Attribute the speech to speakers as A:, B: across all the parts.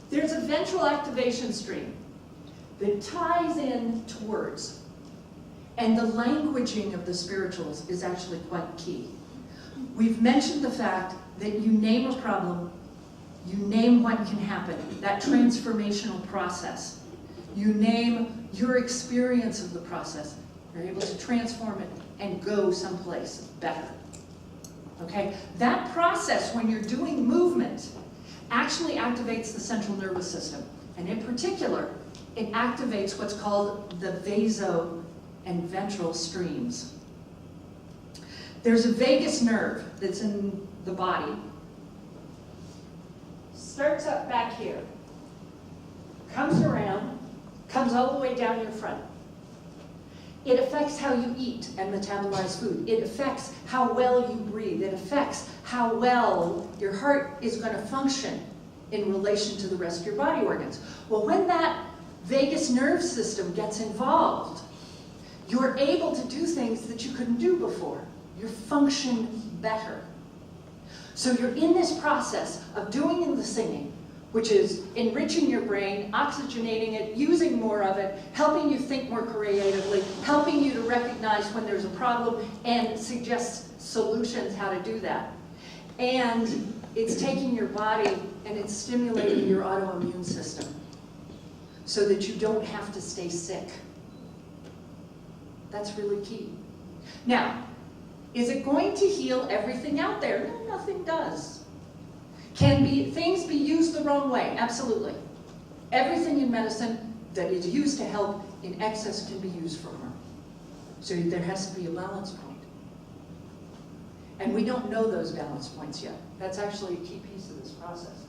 A: There's a ventral activation stream that ties in to words. And the languaging of the spirituals is actually quite key. We've mentioned the fact that you name a problem, you name what can happen, that transformational process. You name your experience of the process. You're able to transform it and go someplace better. Okay? That process, when you're doing movement, actually activates the central nervous system. And in particular, it activates what's called the vaso and ventral streams. There's a vagus nerve that's in the body. Starts up back here, comes around, comes all the way down your front. It affects how you eat and metabolize food. It affects how well you breathe. It affects how well your heart is going to function in relation to the rest of your body organs. Well, when that vagus nerve system gets involved, you're able to do things that you couldn't do before. You function better. So you're in this process of doing the singing, which is enriching your brain, oxygenating it, using more of it, helping you think more creatively, helping you to recognize when there's a problem and suggest solutions how to do that. And it's taking your body and it's stimulating your autoimmune system so that you don't have to stay sick. That's really key. Now, is it going to heal everything out there? No, nothing does. Can things be used the wrong way? Absolutely. Everything in medicine that is used to help in excess can be used for harm. So there has to be a balance point. And we don't know those balance points yet. That's actually a key piece of this process.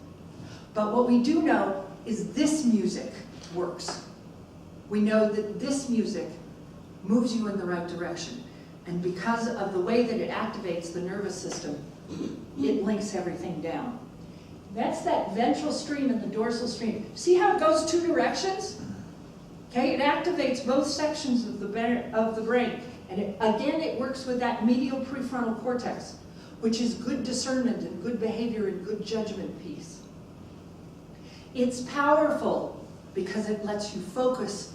A: But what we do know is this music works. We know that this music moves you in the right direction. And because of the way that it activates the nervous system, it links everything down. That's that ventral stream and the dorsal stream. See how it goes two directions? Okay, it activates both sections of the brain. And it works with that medial prefrontal cortex, which is good discernment and good behavior and good judgment piece. It's powerful because it lets you focus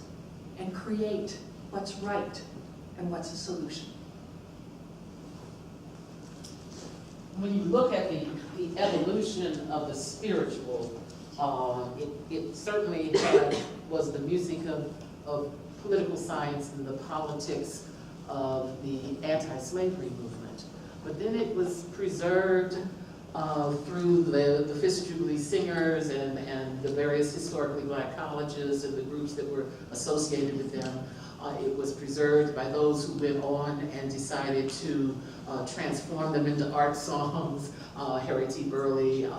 A: and create what's right and what's a solution.
B: When you look at the evolution of the spiritual, it certainly was the music of political science and the politics of the anti-slavery movement. But then it was preserved through the Fisk Jubilee Singers and the various historically black colleges and the groups that were associated with them. It was preserved by those who went on and decided to transform them into art songs. Harry T. Burleigh,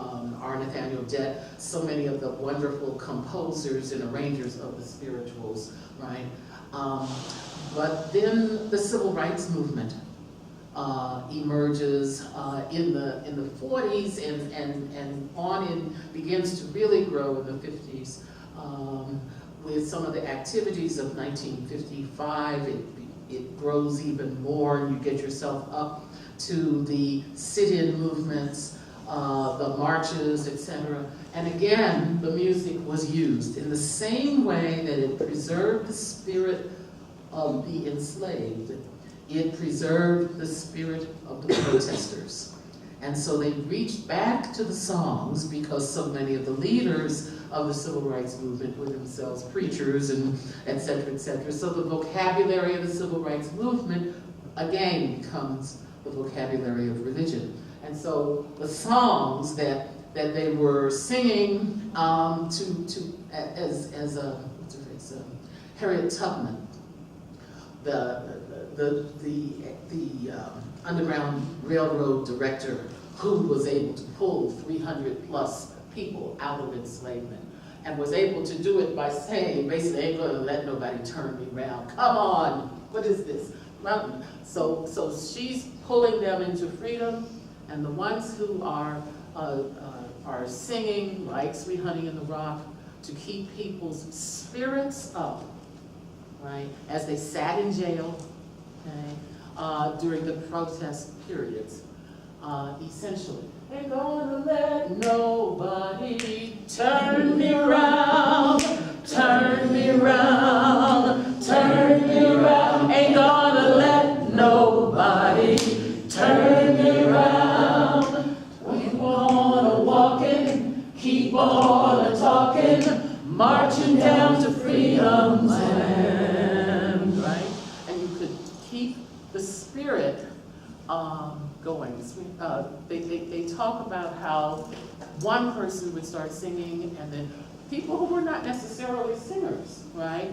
B: R. Nathaniel Dett, so many of the wonderful composers and arrangers of the spirituals, right? But then the civil rights movement emerges in the 40s and on and begins to really grow in the 50s. With some of the activities of 1955, it grows even more, and you get yourself up to the sit-in movements, the marches, etc. And again, the music was used in the same way that it preserved the spirit of the enslaved. It preserved the spirit of the protesters. And so they reached back to the songs because so many of the leaders of the civil rights movement were themselves preachers and et cetera, et cetera. So the vocabulary of the civil rights movement, again, becomes the vocabulary of religion. And so the songs that they were singing as Harriet Tubman, the Underground Railroad director who was able to pull 300 plus people out of enslavement and was able to do it by saying, basically, ain't gonna let nobody turn me around. Come on, what is this? So she's pulling them into freedom, and the ones who are singing like Sweet Honey in the Rock to keep people's spirits up, right, as they sat in jail, okay, during the protest periods, essentially Ain't gonna let nobody turn me round, turn me round, turn me round. Ain't gonna let nobody turn me round. Keep on a walking, keep on a talking, marching down to freedom's land. Right? And you could keep the spirit going. They talk about how one person would start singing, and then people who were not necessarily singers, right,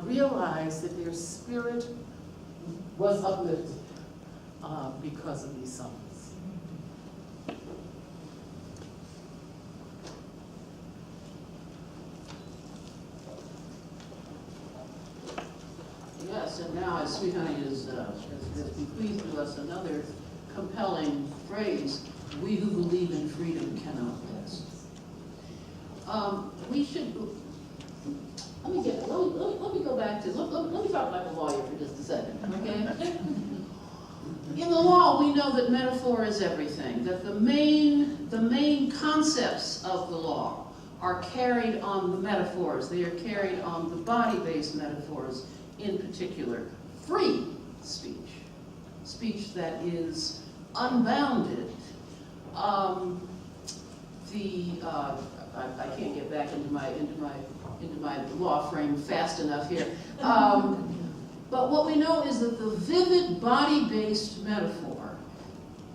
B: realized that their spirit was uplifted because of these songs.
C: Yes, and now as Sweet Honey has bequeathed to us another compelling phrase, we who believe in freedom cannot rest. We should, let me go back to, let me talk like a lawyer for just a second, okay? In the law, we know that metaphor is everything, that the main concepts of the law are carried on the metaphors. They are carried on the body-based metaphors, in particular. Free speech, speech that is unbounded. I can't get back into my law frame fast enough here. But what we know is that the vivid body-based metaphor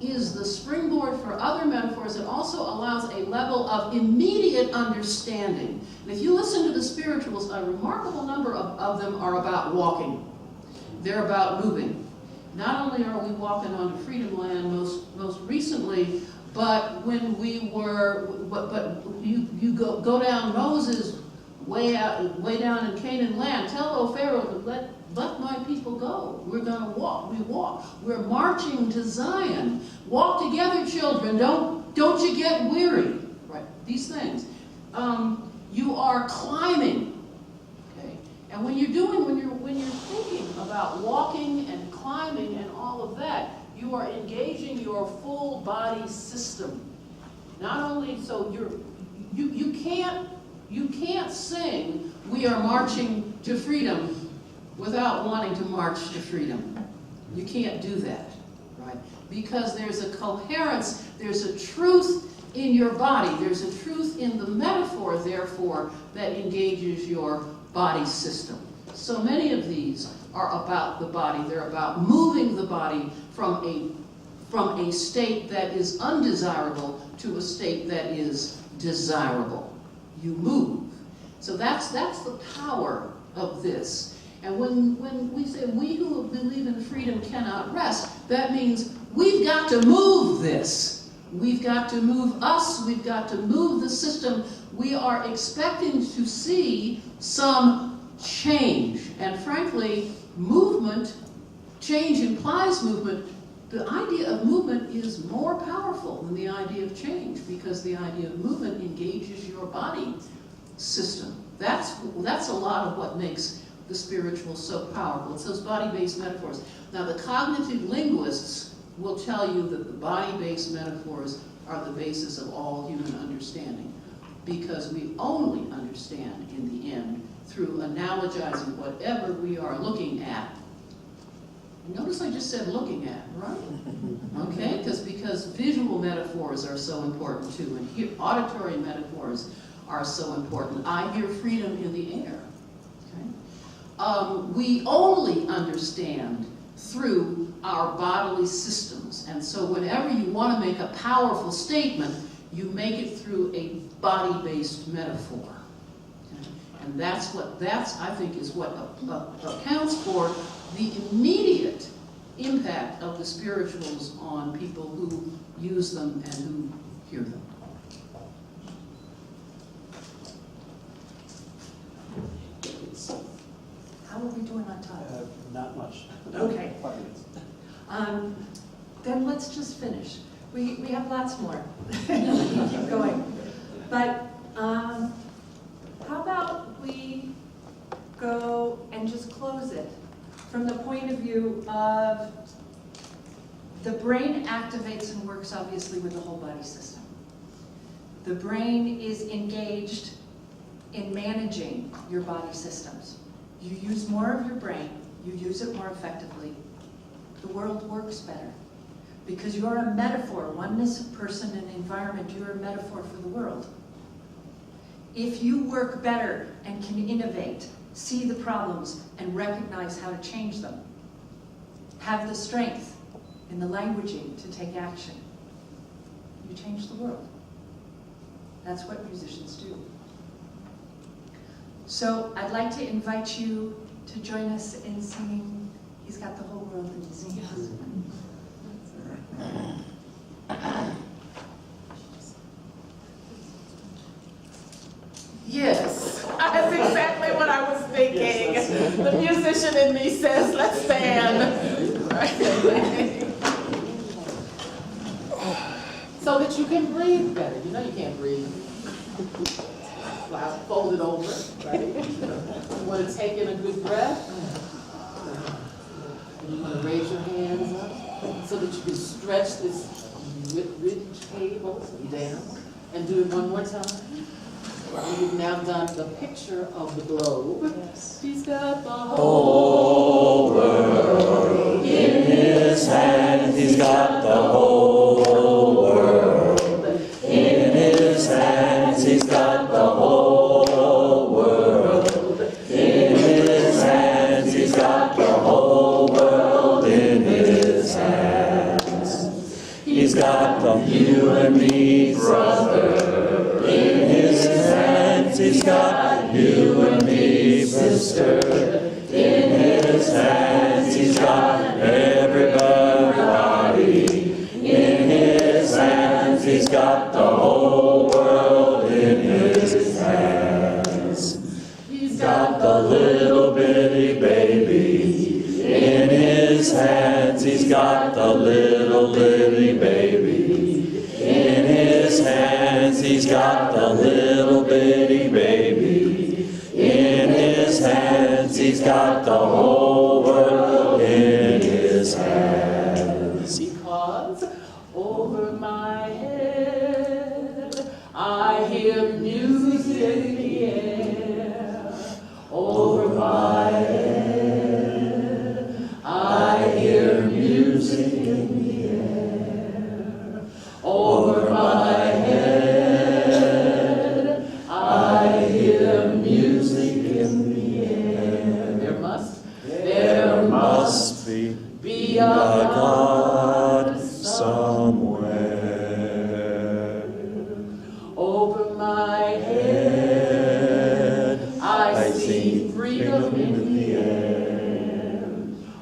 C: is the springboard for other metaphors. It also allows a level of immediate understanding. And if you listen to the spirituals, a remarkable number of them are about walking. They're about moving. Not only are we walking onto Freedom Land most recently, but when we were, but you go down Moses way down in Canaan land. Tell, O Pharaoh, to let my people go. We're going to walk. We walk. We're marching to Zion. Walk together, children. Don't you get weary. Right? These things. You are climbing. Okay. And when you're thinking about walking and climbing and all of that, you are engaging your full body system. Not only so you can't sing "We Are Marching to Freedom" without wanting to march to freedom. You can't do that, right? Because there's a coherence, there's a truth in your body, there's a truth in the metaphor, therefore, that engages your body system. So many of these are about the body. They're about moving the body from a state that is undesirable to a state that is desirable. You move. So that's the power of this. And when we say we who believe in freedom cannot rest, that means we've got to move this. We've got to move us. We've got to move the system. We are expecting to see some change. And frankly, change implies movement. The idea of movement is more powerful than the idea of change, because the idea of movement engages your body system. That's a lot of what makes the spiritual so powerful. It's those body-based metaphors. Now, the cognitive linguists will tell you that the body-based metaphors are the basis of all human understanding, because we only understand in the end through analogizing whatever we are looking at. Notice I just said looking at, right? Okay, because visual metaphors are so important too, and auditory metaphors are so important. I hear freedom in the air. Okay? We only understand through our bodily systems, and so whenever you want to make a powerful statement, you make it through a body-based metaphor. Okay? And that's I think is what accounts for the immediate impact of the spirituals on people who use them and who hear them.
A: How are we doing on time?
D: Not much.
A: Okay.
D: 5 minutes.
A: Then let's just finish. We have lots more. Keep going. But how about we go and just close it from the point of view of The brain activates and works obviously with the whole body system. The brain is engaged in managing your body systems. You use more of your brain, you use it more effectively, the world works better. Because you're a metaphor, oneness of person and environment, you're a metaphor for the world. If you work better and can innovate, see the problems, and recognize how to change them, have the strength in the languaging to take action, you change the world. That's what musicians do. So I'd like to invite you to join us in singing He's Got the Whole World in His Hands.
B: Yes, that's exactly what I was thinking. The musician in me says, let's stand. Right. So that you can breathe better. You know you can't breathe. Fold it over, right? You want to take in a good breath. And you want to raise your hands up so that you can stretch this rib cable down. And do it one more time. We've now done the picture of the globe. Yes. He's got the whole world in his hands. He's got the whole world in his hands. He's got the whole world in his hands. He's got the whole world in his hands. He's got the you and me, brother, in his hands. He's got you and me, sister, in his hands. He's got everybody in his hands. He's got the whole world in his hands. He's got the little bitty baby in his hands. He's got the little bitty baby in his hands. He's got the little bitty baby in his hands. He's got the whole world in his hands. Because over my head I hear music in the air. Over my head I hear music in the air. Over my head I hear music in the air. There must be a God somewhere. Over my head I see freedom in the air.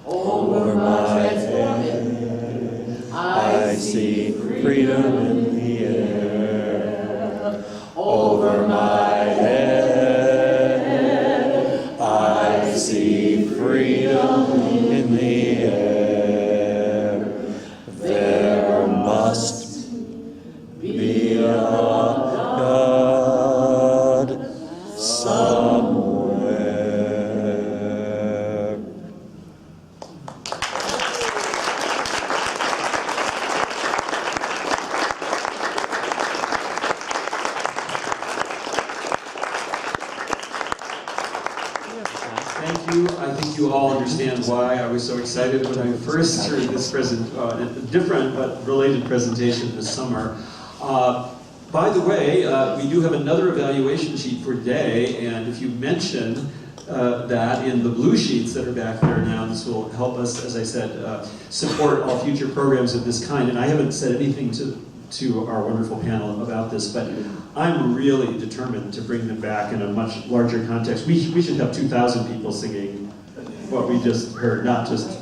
B: Over my head I see freedom in the air. Over my head I see freedom in the air. There must be a God somewhere.
D: Thank you. I think you all understand why I was so excited when I first heard this different but related presentation this summer. By the way, we do have another evaluation sheet for today, and if you mention that in the blue sheets that are back there now, this will help us, as I said, support all future programs of this kind. And I haven't said anything to our wonderful panel about this, but I'm really determined to bring them back in a much larger context. We should have 2,000 people singing what we just heard, not just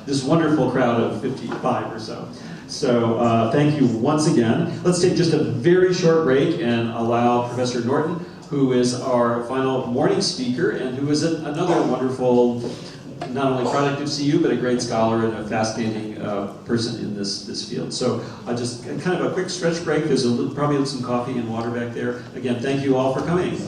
D: this wonderful crowd of 55 or so. So thank you once again. Let's take just a very short break and allow Professor Norton, who is our final morning speaker and who is another wonderful, not only product of CU, but a great scholar and a fascinating person in this field. So just kind of a quick stretch break. There's probably some coffee and water back there. Again, thank you all for coming.